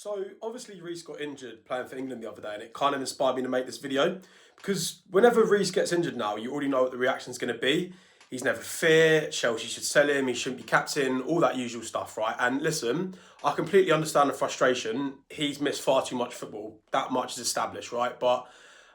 So obviously Reece got injured playing for England the other day, and it kind of inspired me to make this video because whenever Reece gets injured now, you already know what the reaction is going to be. He's never fit. Chelsea should sell him. He shouldn't be captain. All that usual stuff, right? And listen, I completely understand the frustration. He's missed far too much football. That much is established, right? But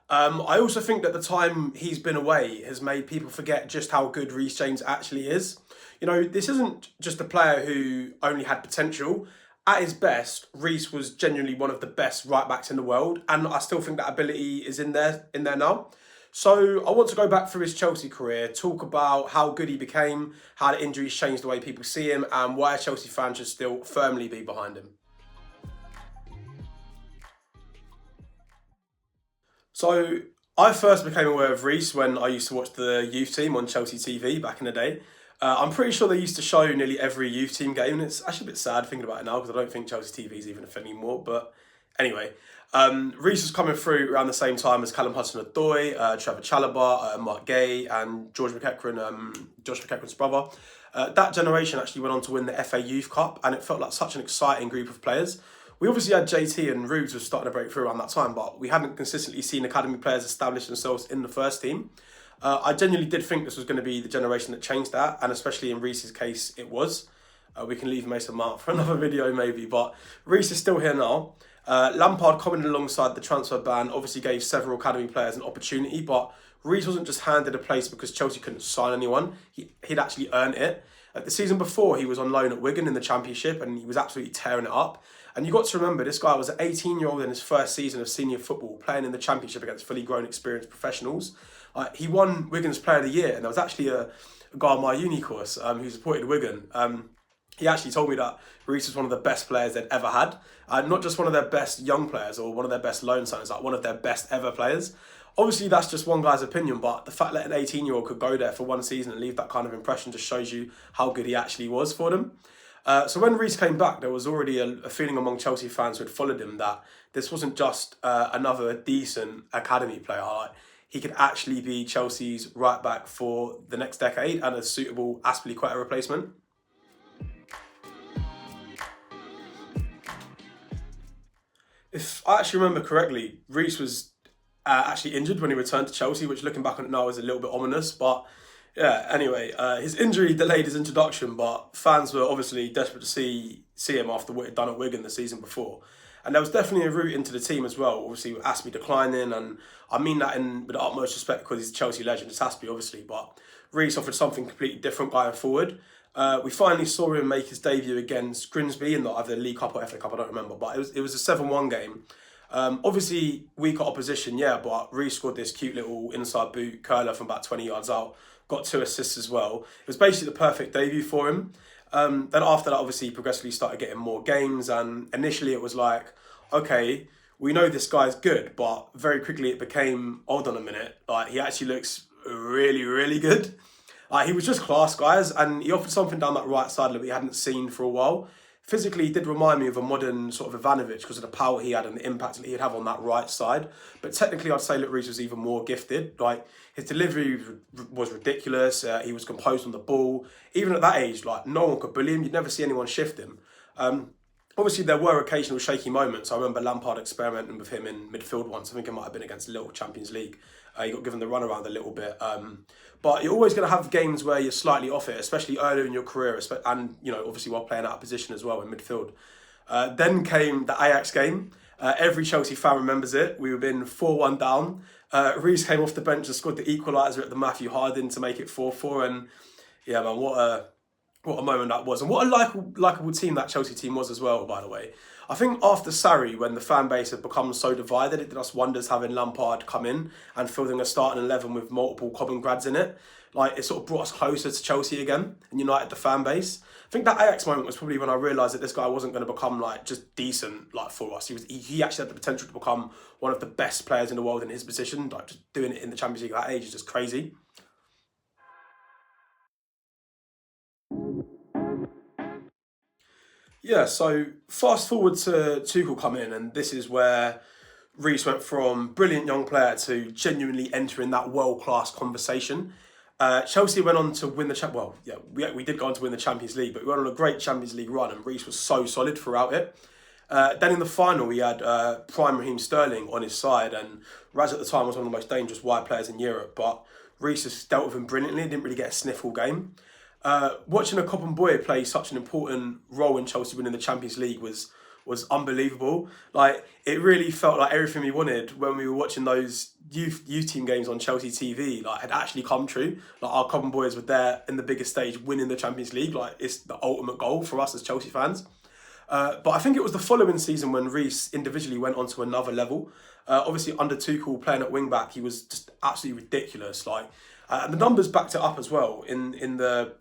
I also think that the time he's been away has made people forget just how good Reece James actually is. You know, this isn't just a player who only had potential. At his best, Reece was genuinely one of the best right backs in the world, and I still think that ability is in there now. So I want to go back through his Chelsea career, talk about how good he became, how the injuries changed the way people see him, and why a Chelsea fan should still firmly be behind him. So I first became aware of Reece when I used to watch the youth team on Chelsea TV back in the day. I'm pretty sure they used to show nearly every youth team game, and it's actually a bit sad thinking about it now because I don't think Chelsea TV is even a thing anymore. But anyway, Reece was coming through around the same time as Callum Hudson-Odoi, Trevor Chalobah, Mark Gay, and George McEachran, Josh McEachran's brother. That generation actually went on to win the FA Youth Cup, and it felt like such an exciting group of players. We obviously had JT and Rubes was starting to break through around that time, but we hadn't consistently seen academy players establish themselves in the first team. I genuinely did think this was going to be the generation that changed that, and especially in Reece's case, it was. We can leave Mason Mount for another video maybe, but Reece is still here now. Lampard coming alongside the transfer ban obviously gave several academy players an opportunity, but Reece wasn't just handed a place because Chelsea couldn't sign anyone. He'd actually earned it. The season before, he was on loan at Wigan in the Championship, and he was absolutely tearing it up. And you've got to remember, this guy was an 18-year-old in his first season of senior football, playing in the Championship against fully grown, experienced professionals. He won Wigan's Player of the Year, and there was actually a guy on my uni course who supported Wigan. He actually told me that Reece was one of the best players they'd ever had. Not just one of their best young players or one of their best loan signings, like one of their best ever players. Obviously, that's just one guy's opinion, but the fact that an 18-year-old could go there for one season and leave that kind of impression just shows you how good he actually was for them. So when Reece came back, there was already a feeling among Chelsea fans who had followed him that this wasn't just another decent academy player. Like, he could actually be Chelsea's right back for the next decade and a suitable Azpilicueta replacement. If I actually remember correctly, Reece was actually injured when he returned to Chelsea, which looking back on it now is a little bit ominous. But yeah, anyway, his injury delayed his introduction, but fans were obviously desperate to see him after what he'd done at Wigan the season before. And there was definitely a route into the team as well, obviously with Aspie declining, and I mean that with the utmost respect because he's a Chelsea legend, it's Aspie obviously, but Reece offered something completely different going forward. We finally saw him make his debut against Grimsby in the either League Cup or FA Cup, I don't remember, but it was a 7-1 game. Obviously, weaker opposition, yeah, but Reece scored this cute little inside boot curler from about 20 yards out, got 2 assists as well. It was basically the perfect debut for him. Then after that, obviously, he progressively started getting more games, and initially it was like, okay, we know this guy's good, but very quickly it became, hold on a minute, like he actually looks really, really good. He was just class, guys, and he offered something down that right side that we hadn't seen for a while. Physically, he did remind me of a modern sort of Ivanovic because of the power he had and the impact that he'd have on that right side. But technically, I'd say that Reece was even more gifted. Like, his delivery was ridiculous. He was composed on the ball. Even at that age, like, no one could bully him. You'd never see anyone shift him. Obviously, there were occasional shaky moments. I remember Lampard experimenting with him in midfield once. I think it might have been against Little Champions League. He got given the runaround a little bit. But you're always going to have games where you're slightly off it, especially earlier in your career, and obviously while playing out of position as well in midfield. Then came the Ajax game. Every Chelsea fan remembers it. We were been 4-1 down. Reece came off the bench and scored the equaliser at the Matthew Harding to make it 4-4. And yeah, man, what a moment that was. And what a likeable team that Chelsea team was as well, by the way. I think after Sarri, when the fan base had become so divided, it did us wonders having Lampard come in and fielding a starting 11 with multiple Cobham grads in it. Like, it sort of brought us closer to Chelsea again and united the fan base. I think that Ajax moment was probably when I realised that this guy wasn't going to become like just decent like for us. He actually had the potential to become one of the best players in the world in his position. Like, just doing it in the Champions League at that age is just crazy. Yeah, so fast forward to Tuchel come in, and this is where Reece went from brilliant young player to genuinely entering that world-class conversation. Chelsea went on to win well, yeah, we did go on to win the Champions League, but we went on a great Champions League run, and Reece was so solid throughout it. Then in the final, he had prime Raheem Sterling on his side, and Raz at the time was one of the most dangerous wide players in Europe. But Reece has dealt with him brilliantly. Didn't really get a sniff all game. Watching a Cobham boy play such an important role in Chelsea winning the Champions League was unbelievable. Like, it really felt like everything we wanted when we were watching those youth team games on Chelsea TV, like, had actually come true. Like, our Cobham boys were there in the biggest stage winning the Champions League. Like, it's the ultimate goal for us as Chelsea fans. But I think it was the following season when Reece individually went on to another level. Obviously, under Tuchel playing at wing back, he was just absolutely ridiculous. Like, and the numbers backed it up as well. In the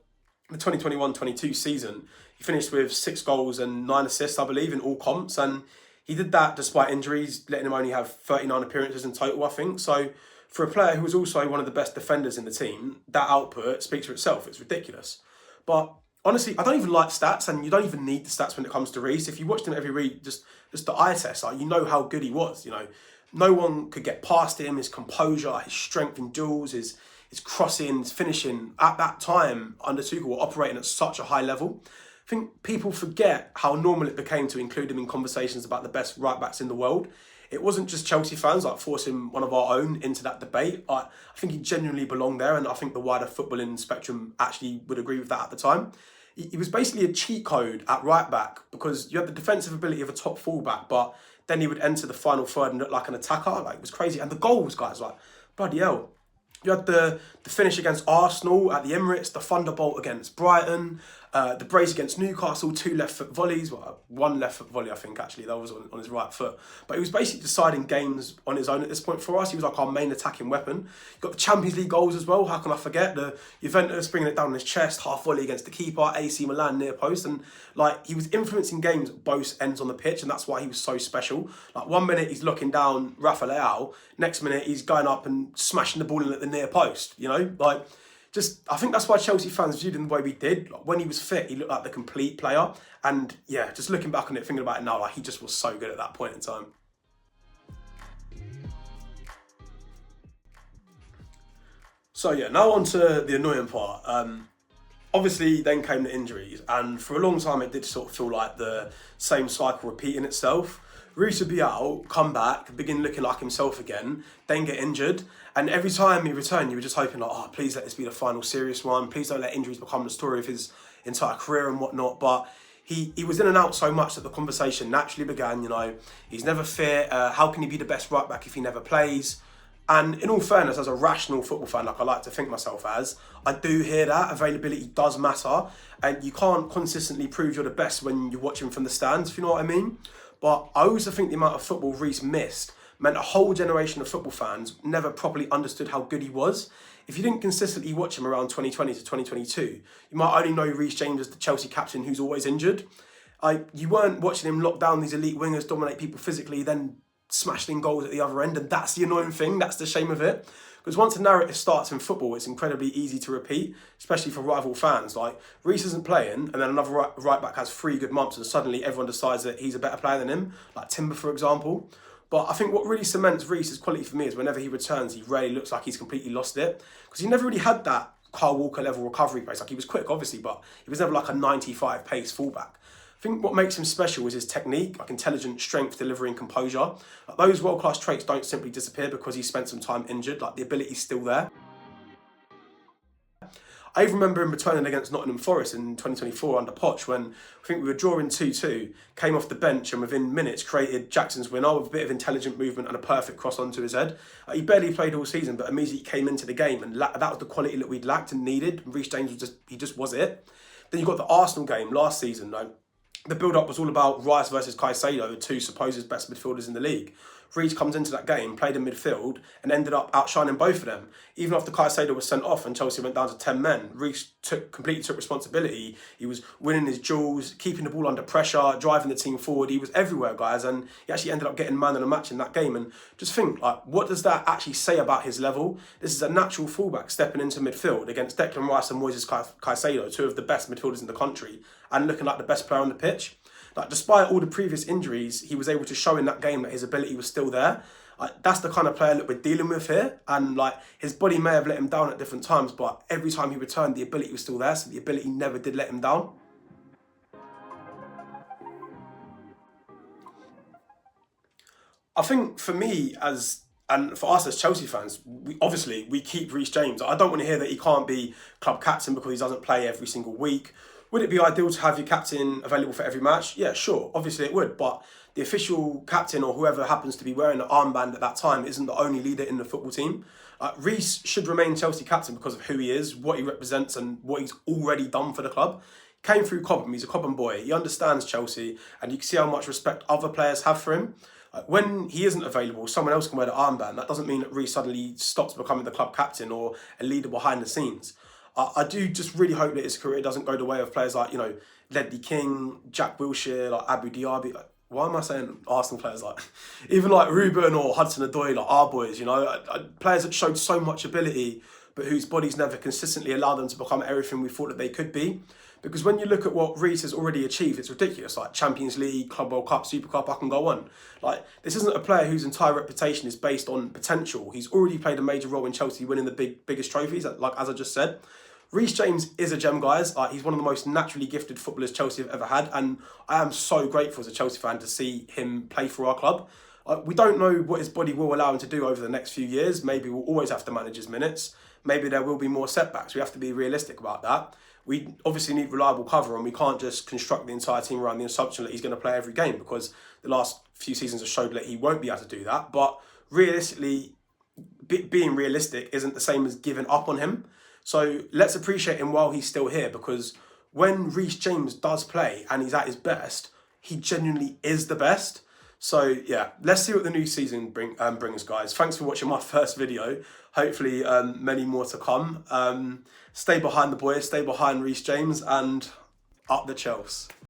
2021-22 season, he finished with 6 goals and 9 assists, I believe, in all comps, and he did that despite injuries, letting him only have 39 appearances in total, I think. So for a player who was also one of the best defenders in the team, that output speaks for itself. It's ridiculous. But honestly, I don't even like stats, and you don't even need the stats when it comes to Reece. If you watched him every week, just the eye test, like, you know how good he was. You know, no one could get past him. His composure, his strength in duels, his crossing, his finishing at that time under Tuchel were operating at such a high level. I think people forget how normal it became to include him in conversations about the best right backs in the world. It wasn't just Chelsea fans like forcing one of our own into that debate. I think he genuinely belonged there, and I think the wider footballing spectrum actually would agree with that at the time. He was basically a cheat code at right back, because you had the defensive ability of a top fullback, but then he would enter the final third and look like an attacker. Like, it was crazy. And the goals, guys, like, bloody hell. You had the finish against Arsenal at the Emirates, the thunderbolt against Brighton, the brace against Newcastle, 2 left foot volleys, well, 1 left foot volley, I think, actually, that was on his right foot. But he was basically deciding games on his own at this point for us. He was like our main attacking weapon. He got the Champions League goals as well, how can I forget? The Juventus bringing it down on his chest, half volley against the keeper, AC Milan near post, and like, he was influencing games at both ends on the pitch, and that's why he was so special. Like, 1 minute he's looking down Rafa Leao, next minute he's going up and smashing the ball in at the near post, you know? Like, I think that's why Chelsea fans viewed him the way we did. Like, when he was fit, he looked like the complete player. And yeah, just looking back on it, thinking about it now, like, he just was so good at that point in time. So yeah, now on to the annoying part. Obviously, then came the injuries, and for a long time it did sort of feel like the same cycle repeating itself. Reece would be out, come back, begin looking like himself again, then get injured, and every time he returned, you were just hoping, like, oh, please let this be the final serious one. Please don't let injuries become the story of his entire career and whatnot. But he was in and out so much that the conversation naturally began. You know, he's never fit. How can he be the best right back if he never plays? And in all fairness, as a rational football fan, like I like to think myself as, I do hear that availability does matter, and you can't consistently prove you're the best when you're watching from the stands, if you know what I mean. But I also think the amount of football Reece missed meant a whole generation of football fans never properly understood how good he was. If you didn't consistently watch him around 2020 to 2022, you might only know Reece James as the Chelsea captain who's always injured. You weren't watching him lock down these elite wingers, dominate people physically, then smashed in goals at the other end, and that's the annoying thing, that's the shame of it. Because once a narrative starts in football, it's incredibly easy to repeat, especially for rival fans. Like, Reece isn't playing, and then another right back has 3 good months, and suddenly everyone decides that he's a better player than him, like Timber, for example. But I think what really cements Reece's quality for me is whenever he returns, he rarely looks like he's completely lost it. Because he never really had that Kyle Walker level recovery pace. Like, he was quick, obviously, but he was never like a 95 pace fullback. I think what makes him special is his technique, like intelligent strength, delivery and composure. Like, those world-class traits don't simply disappear because he spent some time injured. Like, the ability's still there. I even remember him returning against Nottingham Forest in 2024 under Poch, when I think we were drawing 2-2, came off the bench and within minutes created Jackson's winner with a bit of intelligent movement and a perfect cross onto his head. He barely played all season, but immediately came into the game, and that was the quality that we'd lacked and needed. Reece James was it. Then you got the Arsenal game last season, though. The build-up was all about Rice versus Caicedo, the 2 supposed best midfielders in the league. Reece comes into that game, played in midfield, and ended up outshining both of them. Even after Caicedo was sent off and Chelsea went down to 10 men, Reece completely took responsibility. He was winning his duels, keeping the ball under pressure, driving the team forward. He was everywhere, guys, and he actually ended up getting man of the match in that game. And just think, like, what does that actually say about his level? This is a natural fullback stepping into midfield against Declan Rice and Moises Caicedo, 2 of the best midfielders in the country, and looking like the best player on the pitch. Like, despite all the previous injuries, he was able to show in that game that his ability was still there. Like, that's the kind of player that we're dealing with here. And like, his body may have let him down at different times, but every time he returned, the ability was still there. So the ability never did let him down. I think for me and for us as Chelsea fans, we keep Reece James. I don't want to hear that he can't be club captain because he doesn't play every single week. Would it be ideal to have your captain available for every match? Yeah, sure. Obviously it would, but the official captain or whoever happens to be wearing the armband at that time isn't the only leader in the football team. Reece should remain Chelsea captain because of who he is, what he represents, and what he's already done for the club. Came through Cobham, he's a Cobham boy. He understands Chelsea, and you can see how much respect other players have for him. When he isn't available, someone else can wear the armband. That doesn't mean that Reece suddenly stops becoming the club captain or a leader behind the scenes. I do just really hope that his career doesn't go the way of players like, Ledley King, Jack Wilshere, like Abu Diaby. Why am I saying Arsenal players like, even like Ruben or Hudson-Odoi, like our boys, players that showed so much ability, but whose bodies never consistently allowed them to become everything we thought that they could be. Because when you look at what Reece has already achieved, it's ridiculous. Like Champions League, Club World Cup, Super Cup, I can go on. Like, this isn't a player whose entire reputation is based on potential. He's already played a major role in Chelsea winning the biggest trophies, like as I just said. Reece James is a gem, guys. He's one of the most naturally gifted footballers Chelsea have ever had, and I am so grateful as a Chelsea fan to see him play for our club. We don't know what his body will allow him to do over the next few years. Maybe we'll always have to manage his minutes. Maybe there will be more setbacks. We have to be realistic about that. We obviously need reliable cover, and we can't just construct the entire team around the assumption that he's going to play every game, because the last few seasons have showed that he won't be able to do that. But realistically, being realistic isn't the same as giving up on him. So let's appreciate him while he's still here, because when Reece James does play and he's at his best, he genuinely is the best. So yeah, let's see what the new season brings, guys. Thanks for watching my first video. Hopefully many more to come. Stay behind the boys, stay behind Reece James, and up the Chelsea.